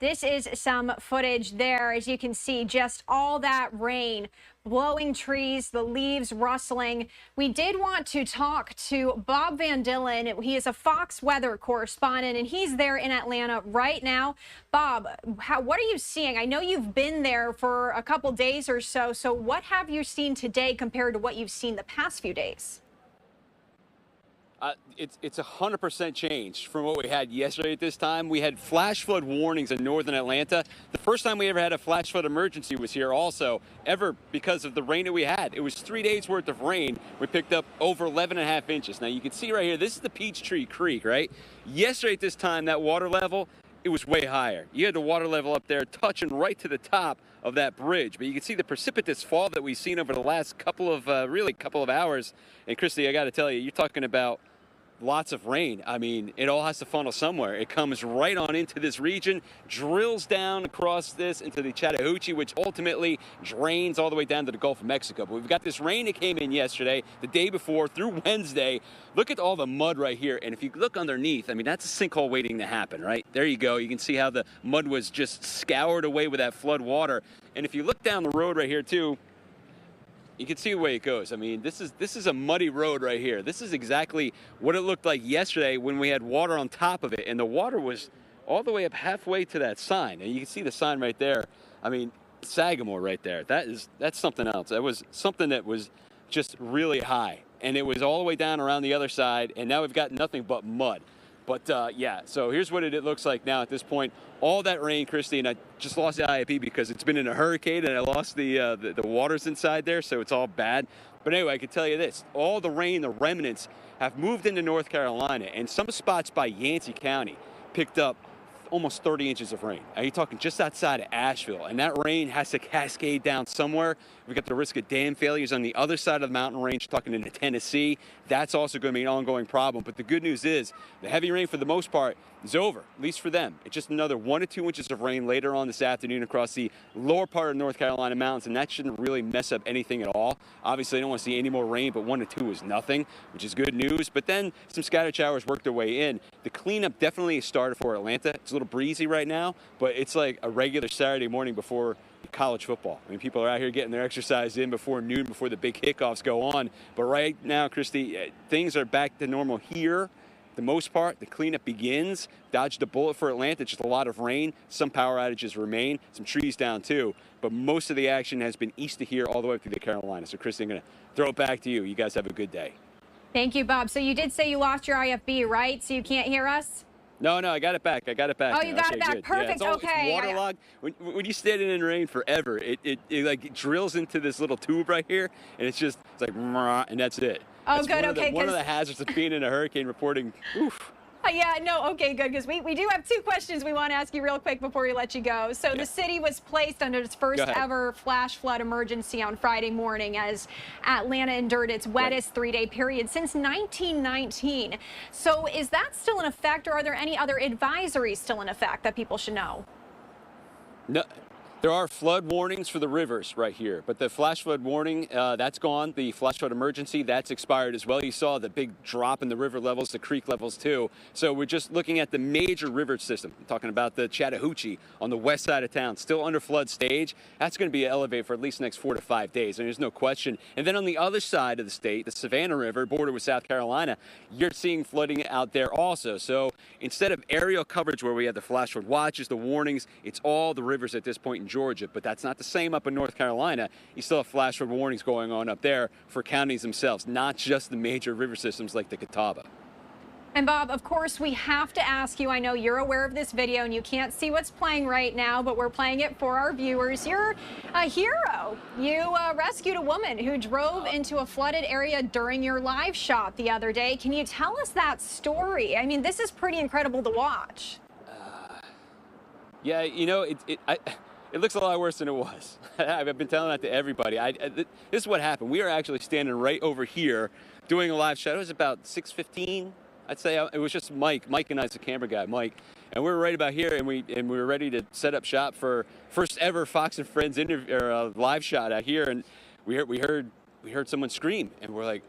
This is some footage there. As you can see, just all that rain blowing trees, the leaves rustling. We did want to talk to Bob Van Dillen. He is a Fox weather correspondent, and he's there in Atlanta right now. Bob, what are you seeing? I know you've been there for a couple days or so. So what have you seen today compared to what you've seen the past few days? It's 100% changed from what we had yesterday at this time. We had flash flood warnings in northern Atlanta. The first time we ever had a flash flood emergency was here also, ever because of the rain that we had. It was 3 days worth of rain. We picked up over 11.5 inches. Now you can see right here, this is the Peachtree Creek, right? Yesterday at this time, that water level, it was way higher. You had the water level up there touching right to the top of that bridge. But you can see the precipitous fall that we've seen over the last couple of hours. And Christy, I got to tell you, you're talking about lots of rain. I mean, it all has to funnel somewhere. It comes right on into this region, drills down across this into the Chattahoochee, which ultimately drains all the way down to the Gulf of Mexico. But we've got this rain that came in yesterday, the day before, through Wednesday. Look at all the mud right here. And if you look underneath, I mean, that's a sinkhole waiting to happen, right? There you go. You can see how the mud was just scoured away with that flood water. And if you look down the road right here too, you can see the way it goes. I mean, this is a muddy road right here. This is exactly what it looked like yesterday when we had water on top of it, and the water was all the way up halfway to that sign. And you can see the sign right there. I mean, Sagamore right there. That's something else. That was something that was just really high, and it was all the way down around the other side, and now we've got nothing but mud. But yeah, so here's what it looks like now at this point. All that rain, Christy, and I just lost the IAP because it's been in a hurricane and I lost the waters inside there, so it's all bad. But anyway, I can tell you this. All the rain, the remnants, have moved into North Carolina, and some spots by Yancey County picked up almost 30 inches of rain. Are you talking just outside of Asheville? And that rain has to cascade down somewhere. We've got the risk of dam failures on the other side of the mountain range, talking into Tennessee. That's also going to be an ongoing problem. But the good news is the heavy rain, for the most part, is over, at least for them. It's just another 1 to 2 inches of rain later on this afternoon across the lower part of North Carolina mountains, and that shouldn't really mess up anything at all. Obviously, I don't want to see any more rain, but 1 to 2 is nothing, which is good news. But then some scattered showers worked their way in. The cleanup definitely started for Atlanta. It's a little breezy right now, but it's like a regular Saturday morning before college football. I mean, people are out here getting their exercise in before noon, before the big kickoffs go on. But right now, Christy, things are back to normal here. The most part, the cleanup begins. Dodged a bullet for Atlanta, just a lot of rain. Some power outages remain, some trees down too. But most of the action has been east of here all the way up through the Carolinas. So, Christy, I'm going to throw it back to you. You guys have a good day. Thank you, Bob. So you did say you lost your IFB, right? So you can't hear us? No, I got it back. Oh, you got it back. Good. Perfect. Yeah, Okay. It's waterlogged. When you stand in rain forever, it like drills into this little tube right here, and it's like, and that's it. Oh, that's good. Okay. One of the hazards of being in a hurricane reporting. Oof. Yeah, no, okay, good, because we do have 2 questions we want to ask you real quick before we let you go. So the city was placed under its first ever flash flood emergency on Friday morning as Atlanta endured its wettest 3-day period since 1919. So is that still in effect, or are there any other advisories still in effect that people should know? No. There are flood warnings for the rivers right here, but the flash flood warning, that's gone. The flash flood emergency, that's expired as well. You saw the big drop in the river levels, the creek levels too. So we're just looking at the major river system. I'm talking about the Chattahoochee on the west side of town, still under flood stage. That's going to be elevated for at least the next 4 to 5 days, and there's no question. And then on the other side of the state, the Savannah River, border with South Carolina, you're seeing flooding out there also. So instead of aerial coverage where we had the flash flood watches, the warnings, it's all the rivers at this point in Georgia, but that's not the same up in North Carolina. You still have flash flood warnings going on up there for counties themselves, not just the major river systems like the Catawba. And Bob, of course, we have to ask you, I know you're aware of this video and you can't see what's playing right now, but we're playing it for our viewers. You're a hero. You rescued a woman who drove into a flooded area during your live shot the other day. Can you tell us that story? I mean, this is pretty incredible to watch. Yeah, you know, it looks a lot worse than it was. I've been telling that to everybody. This is what happened. We are actually standing right over here doing a live shot. It was about 6:15. I'd say it was just Mike. Mike and I's the camera guy, Mike. And we were right about here, and we were ready to set up shop for first ever Fox and Friends interview or live shot out here. And we heard someone scream, and we're like,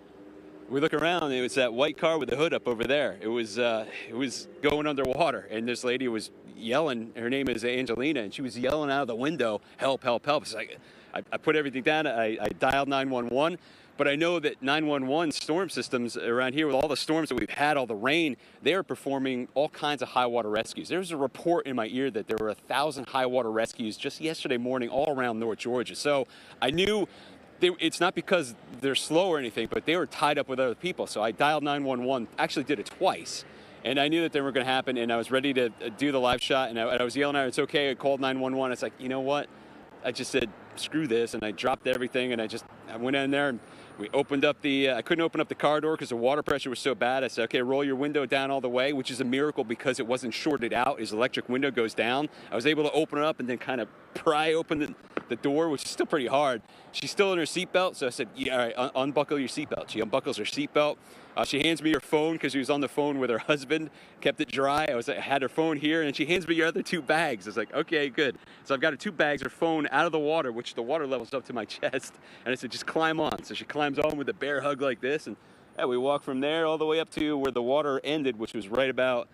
we look around, and it was that white car with the hood up over there. It was going underwater, and this lady was yelling. Her name is Angelina, and she was yelling out of the window, "Help, help, help." It's like, I put everything down. I dialed 911. But I know that 911 storm systems around here, with all the storms that we've had, all the rain, they are performing all kinds of high water rescues. There was a report in my ear that there were 1,000 high water rescues just yesterday morning all around North Georgia. So I knew it's not because they're slow or anything, but they were tied up with other people. So I dialed 911, actually did it twice. And I knew that they were going to happen, and I was ready to do the live shot, and I was yelling at her, "It's okay." I called 911. It's like, you know what? I just said, screw this, and I dropped everything, and I went in there, and we opened up I couldn't open up the car door because the water pressure was so bad. I said, okay, roll your window down all the way, which is a miracle because it wasn't shorted out. His electric window goes down. I was able to open it up and then kind of pry open the door, which is still pretty hard. She's still in her seatbelt, so I said, yeah, all right, unbuckle your seatbelt. She unbuckles her seatbelt. She hands me her phone because she was on the phone with her husband, kept it dry. I had her phone here, and she hands me your other 2 bags. I was like, okay, good. So I've got her 2 bags, her phone out of the water, which the water level's up to my chest. And I said, just climb on. So she climbs on with a bear hug like this, and we walk from there all the way up to where the water ended, which was right about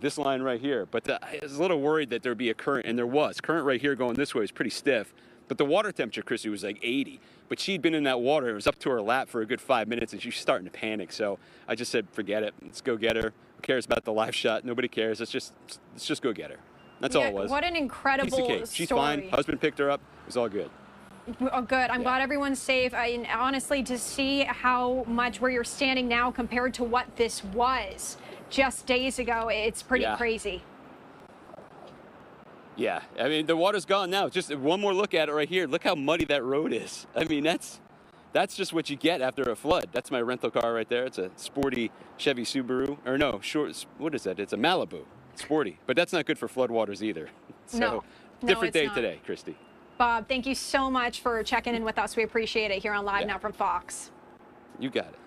this line right here. But I was a little worried that there'd be a current, and there was. Current right here going this way is pretty stiff. But the water temperature, Christy, was like 80. But she'd been in that water. It was up to her lap for a good 5 minutes, and she was starting to panic. So I just said, forget it. Let's go get her. Who cares about the live shot? Nobody cares. Let's just go get her. That's all it was. What an incredible story. She's fine. Husband picked her up. It was all good. Oh, good. I'm glad everyone's safe. Honestly, to see how much where you're standing now compared to what this was just days ago, it's pretty crazy. Yeah, I mean, the water's gone now. Just one more look at it right here. Look how muddy that road is. I mean, that's just what you get after a flood. That's my rental car right there. It's a sporty Chevy Subaru. Or no, what is that? It's a Malibu. Sporty. But that's not good for floodwaters either. So, no, different day not. today, Christy. Bob, thank you so much for checking in with us. We appreciate it here on Live Now from Fox. You got it.